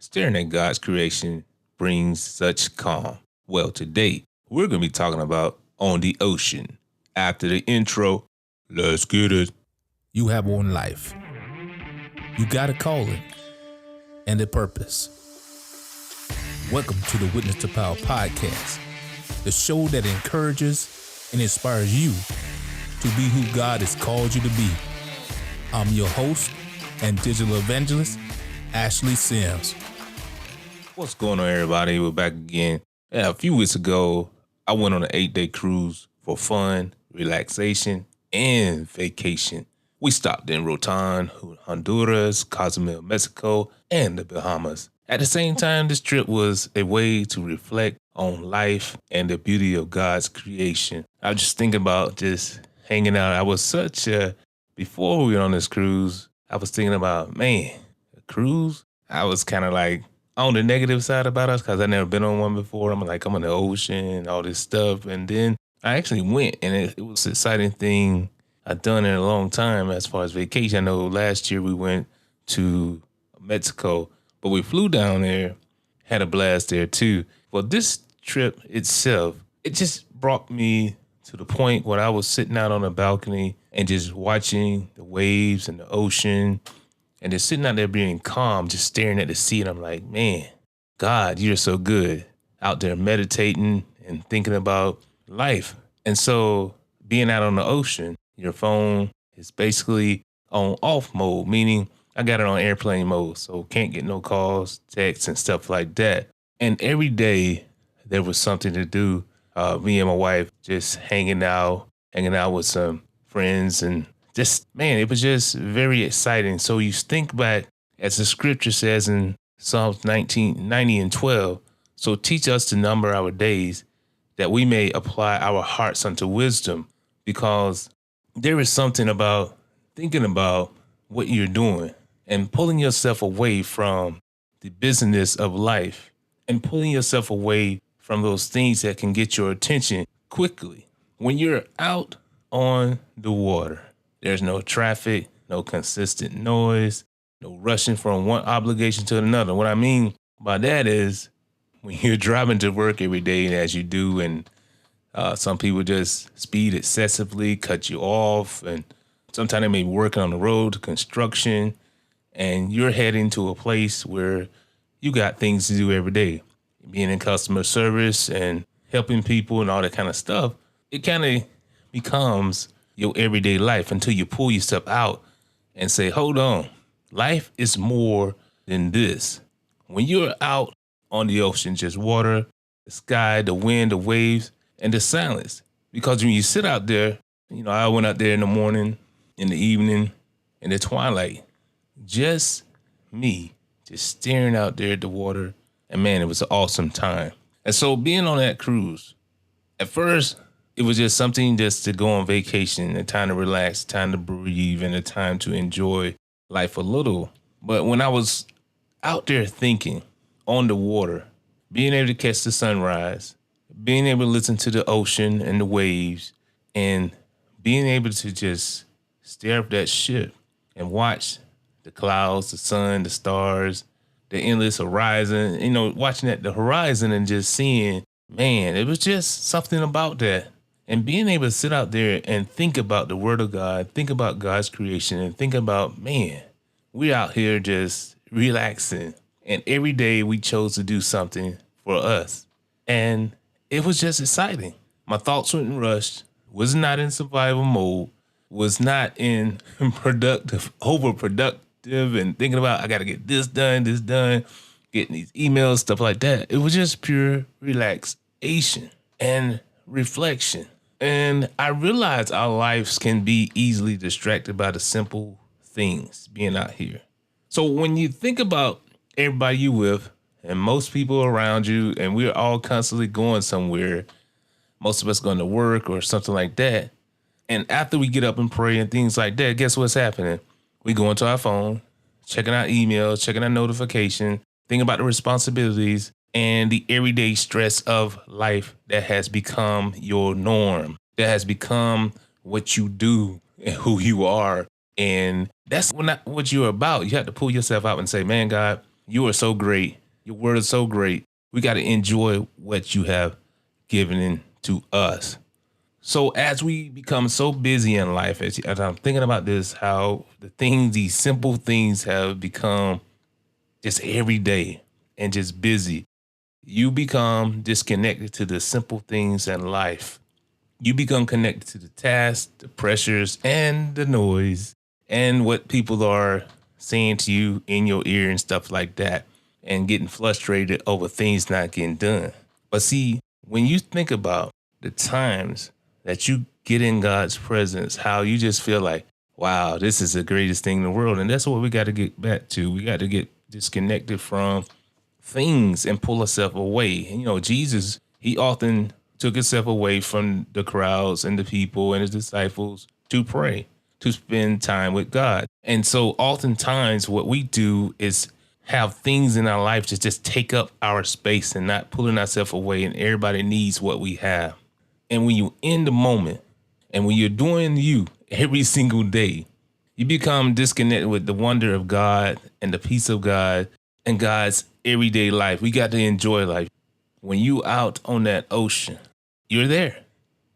staring at God's creation brings such calm? Well, today, we're going to be talking about on the ocean. After the intro, let's get it. You have one life. You got a calling and a purpose. Welcome to the Witness to Power podcast, the show that encourages and inspires you to be who God has called you to be. I'm your host and digital evangelist, Ashley Sims. What's going on, everybody? We're back again. A few weeks ago, I went on an 8-day cruise for fun, relaxation, and vacation. We stopped in Rotan, Honduras, Cozumel, Mexico, and the Bahamas. At the same time, this trip was a way to reflect on life and the beauty of God's creation. I was just thinking about just hanging out. Before we went on this cruise, I was thinking about, a cruise? I was kind of like on the negative side about us because I've never been on one before. I'm on the ocean, all this stuff. And then I actually went, and it was an exciting thing I've done in a long time as far as vacation. I know last year we went to Mexico, but we flew down there, had a blast there too. Well, this trip itself, it just brought me to the point where I was sitting out on the balcony and just watching the waves and the ocean and just sitting out there being calm, just staring at the sea. And I'm like, man, God, you're so good, out there meditating and thinking about life. And so being out on the ocean, your phone is basically on off mode, meaning I got it on airplane mode, so can't get no calls, texts, and stuff like that. And every day there was something to do. Me and my wife just hanging out with some friends, and it was just very exciting. So you think back, as the scripture says in Psalms 90 and 12, so teach us to number our days that we may apply our hearts unto wisdom, because there is something about thinking about what you're doing and pulling yourself away from the business of life and pulling yourself away from those things that can get your attention quickly. When you're out on the water, there's no traffic, no consistent noise, no rushing from one obligation to another. What I mean by that is when you're driving to work every day, and as you do, and some people just speed excessively, cut you off, and sometimes they may be working on the road, construction, and you're heading to a place where you got things to do every day. Being in customer service and helping people and all that kind of stuff, it kind of becomes your everyday life until you pull yourself out and say, hold on, life is more than this. When you're out on the ocean, just water, the sky, the wind, the waves, and the silence. Because when you sit out there, I went out there in the morning, in the evening, in the twilight, just me, just staring out there at the water. And man, it was an awesome time. And so being on that cruise, at first, it was just something just to go on vacation, a time to relax, time to breathe, and a time to enjoy life a little. But when I was out there thinking on the water, being able to catch the sunrise, being able to listen to the ocean and the waves, and being able to just stare up that ship and watch the clouds, the sun, the stars, the endless horizon, watching at the horizon and just seeing, man, it was just something about that. And being able to sit out there and think about the word of God, think about God's creation, and think about, man, we're out here just relaxing. And every day we chose to do something for us. And it was just exciting. My thoughts wouldn't rush, was not in survival mode, was not in overproductive and thinking about, I got to get this done, getting these emails, stuff like that. It was just pure relaxation and reflection. And I realized our lives can be easily distracted by the simple things being out here. So when you think about everybody you with and most people around you, and we're all constantly going somewhere, most of us going to work or something like that. And after we get up and pray and things like that, guess what's happening? We go into our phone, checking our emails, checking our notification, thinking about the responsibilities and the everyday stress of life that has become your norm, that has become what you do and who you are. And that's not what you're about. You have to pull yourself out and say, man, God, You are so great. Your word is so great. We got to enjoy what you have given to us. So as we become so busy in life, as I'm thinking about this, how these simple things have become just every day and just busy, you become disconnected to the simple things in life. You become connected to the tasks, the pressures, and the noise, and what people are saying to you in your ear and stuff like that, and getting frustrated over things not getting done. But see, when you think about the times that you get in God's presence, how you just feel like, wow, this is the greatest thing in the world. And that's what we got to get back to. We got to get disconnected from things and pull ourselves away. And, Jesus, he often took himself away from the crowds and the people and his disciples to pray, to spend time with God. And so oftentimes what we do is have things in our life to just take up our space and not pulling ourselves away, and everybody needs what we have. And when you're in the moment and when you're doing you every single day, you become disconnected with the wonder of God and the peace of God and God's everyday life. We got to enjoy life. When you out on that ocean, you're there.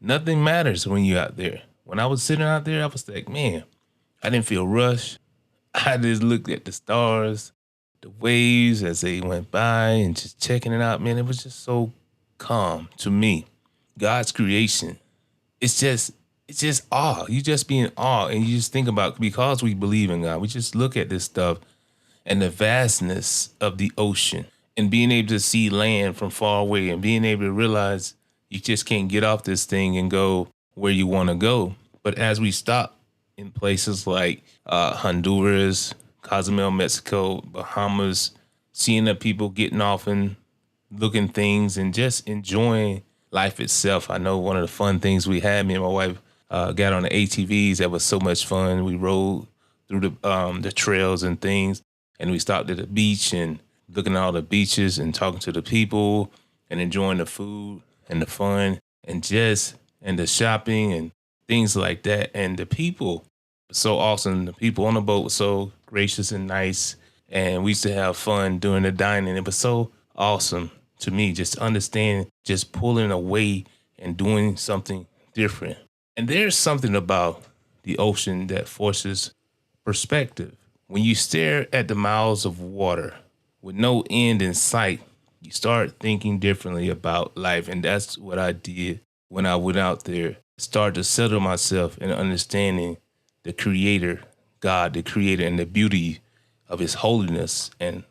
Nothing matters when you're out there. When I was sitting out there, I was like, man, I didn't feel rushed. I just looked at the stars, the waves as they went by and just checking it out. Man, it was just so calm to me. God's creation. It's just awe. You just be in awe, and you just think about, because we believe in God, we just look at this stuff and the vastness of the ocean and being able to see land from far away and being able to realize you just can't get off this thing and go where you want to go. But as we stop in places like Honduras, Cozumel, Mexico, Bahamas, seeing the people getting off and looking things and just enjoying life itself. I know one of the fun things we had, me and my wife got on the ATVs. That was so much fun. We rode through the trails and things, and we stopped at the beach and looking at all the beaches and talking to the people and enjoying the food and the fun and the shopping and things like that. And the people were so awesome. The people on the boat were so gracious and nice, and we used to have fun during the dining. It was so awesome to me, just understand, just pulling away and doing something different. And there's something about the ocean that forces perspective. When you stare at the miles of water with no end in sight, you start thinking differently about life. And that's what I did when I went out there. Start to settle myself in understanding the creator, God, the creator, and the beauty of his holiness. And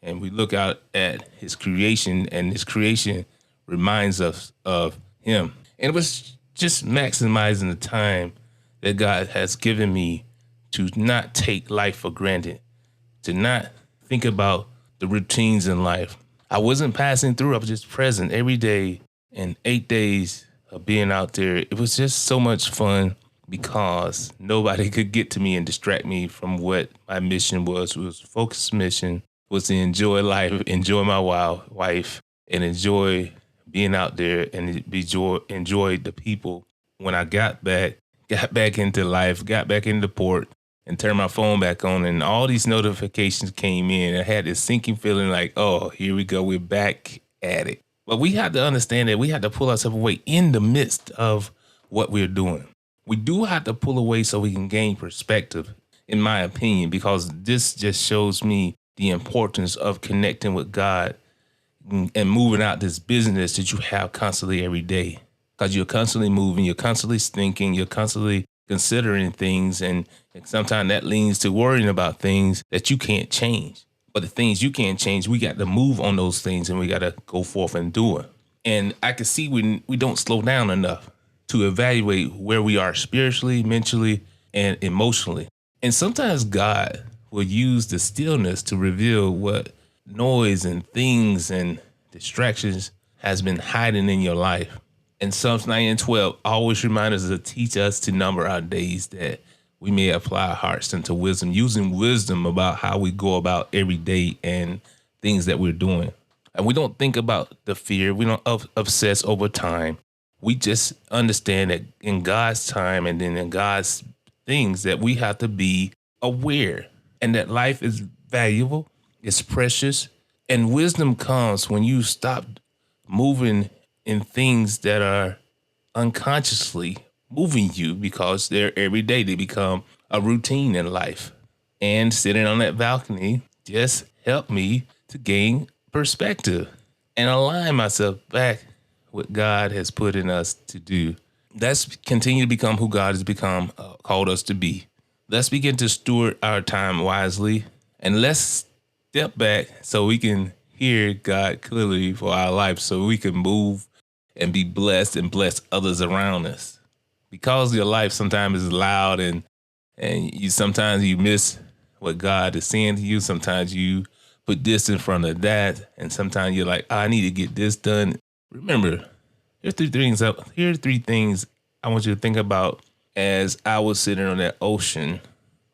we look out at his creation, and his creation reminds us of him. And it was just maximizing the time that God has given me to not take life for granted, to not think about the routines in life. I wasn't passing through, I was just present every day. And 8 days of being out there, it was just so much fun because nobody could get to me and distract me from what my mission was. It was a focused mission, was to enjoy life, enjoy my wife, and enjoy being out there and enjoy the people. When I got back into life, got back into port, and turned my phone back on, and all these notifications came in. I had this sinking feeling like, oh, here we go, we're back at it. But we have to understand that we have to pull ourselves away in the midst of what we're doing. We do have to pull away so we can gain perspective, in my opinion, because this just shows me the importance of connecting with God and moving out this business that you have constantly every day. Because you're constantly moving, you're constantly thinking, you're constantly considering things, and sometimes that leads to worrying about things that you can't change. But the things you can't change, we got to move on those things, and we got to go forth and do it. And I can see we don't slow down enough to evaluate where we are spiritually, mentally, and emotionally. And sometimes God will use the stillness to reveal what noise and things and distractions has been hiding in your life. And Psalms 9:12 always reminds us to teach us to number our days, that we may apply our hearts unto wisdom, using wisdom about how we go about every day and things that we're doing. And we don't think about the fear. We don't obsess over time. We just understand that in God's time and then in God's things that we have to be aware, and that life is valuable. is precious. And wisdom comes when you stop moving in things that are unconsciously moving you because they're every day. They become a routine in life. And sitting on that balcony just helped me to gain perspective and align myself back what God has put in us to do. Let's continue to become who God has called us to be. Let's begin to steward our time wisely, and let's step back so we can hear God clearly for our life, so we can move and be blessed and bless others around us. Because your life sometimes is loud and you sometimes you miss what God is saying to you. Sometimes you put this in front of that, and sometimes you're like, I need to get this done. Remember, here are three things I want you to think about as I was sitting on that ocean.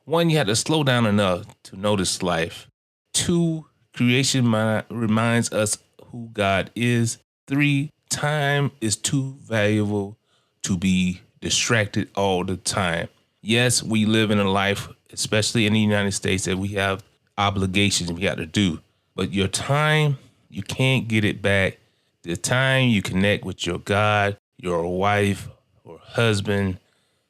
One, you had to slow down enough to notice life. Two, creation reminds us who God is. Three, time is too valuable to be distracted all the time. Yes, we live in a life, especially in the United States, that we have obligations we got to do. But your time, you can't get it back. The time you connect with your God, your wife or husband,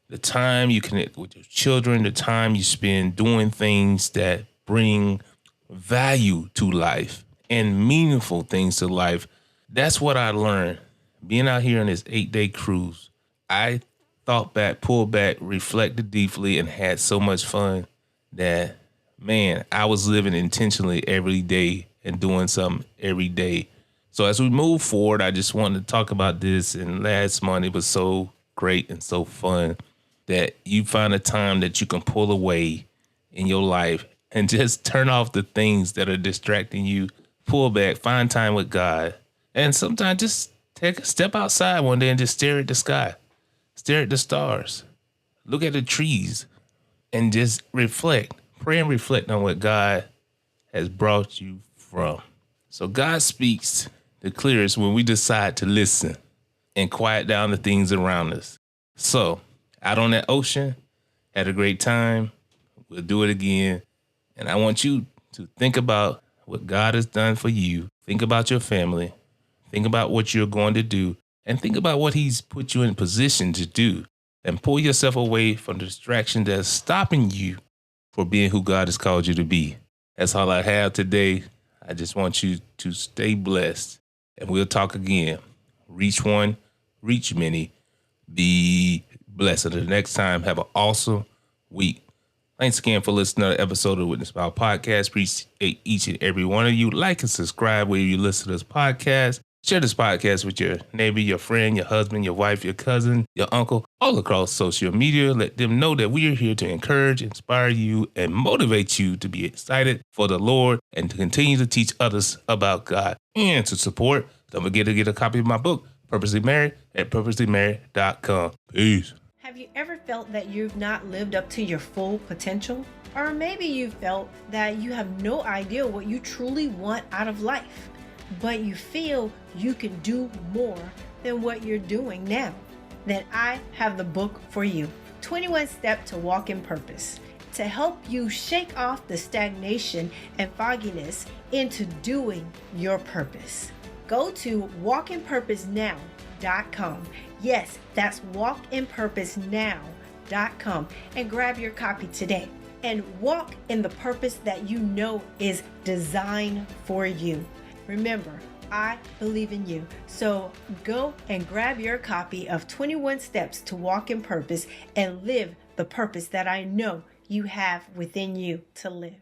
the time you connect with your children, the time you spend doing things that bring value to life and meaningful things to life. That's what I learned being out here on this 8-day cruise. I thought back, pulled back, reflected deeply, and had so much fun that, man, I was living intentionally every day and doing something every day. So as we move forward, I just wanted to talk about this. And last month, it was so great and so fun that you find a time that you can pull away in your life and just turn off the things that are distracting you, pull back, find time with God. And sometimes just take a step outside one day and just stare at the sky, stare at the stars, look at the trees, and just reflect, pray and reflect on what God has brought you from. So God speaks the clearest when we decide to listen and quiet down the things around us. So out on that ocean, had a great time. We'll do it again. And I want you to think about what God has done for you. Think about your family. Think about what you're going to do. And think about what he's put you in position to do. And pull yourself away from the distraction that's stopping you for being who God has called you to be. That's all I have today. I just want you to stay blessed. And we'll talk again. Reach one, reach many. Be blessed. Until the next time, have an awesome week. Thanks again for listening to the episode of the Witness Power Podcast. Appreciate each and every one of you. Like and subscribe where you listen to this podcast. Share this podcast with your neighbor, your friend, your husband, your wife, your cousin, your uncle, all across social media. Let them know that we are here to encourage, inspire you, and motivate you to be excited for the Lord and to continue to teach others about God. And to support, don't forget to get a copy of my book, Purposely Married, at purposelymarried.com. Peace. Have you ever felt that you've not lived up to your full potential? Or maybe you felt that you have no idea what you truly want out of life, but you feel you can do more than what you're doing now? Then I have the book for you, 21 Steps to Walk in Purpose, to help you shake off the stagnation and fogginess into doing your purpose. Go to walkinpurposenow.com. Yes, that's walkinpurposenow.com and grab your copy today and walk in the purpose that you know is designed for you. Remember, I believe in you. So go and grab your copy of 21 Steps to Walk in Purpose and live the purpose that I know you have within you to live.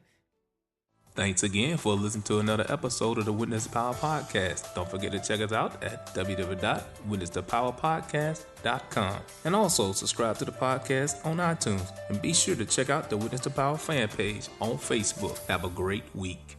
Thanks again for listening to another episode of the Witness Power Podcast. Don't forget to check us out at www.witnessthepowerpodcast.com. And also subscribe to the podcast on iTunes. And be sure to check out the Witness to Power fan page on Facebook. Have a great week.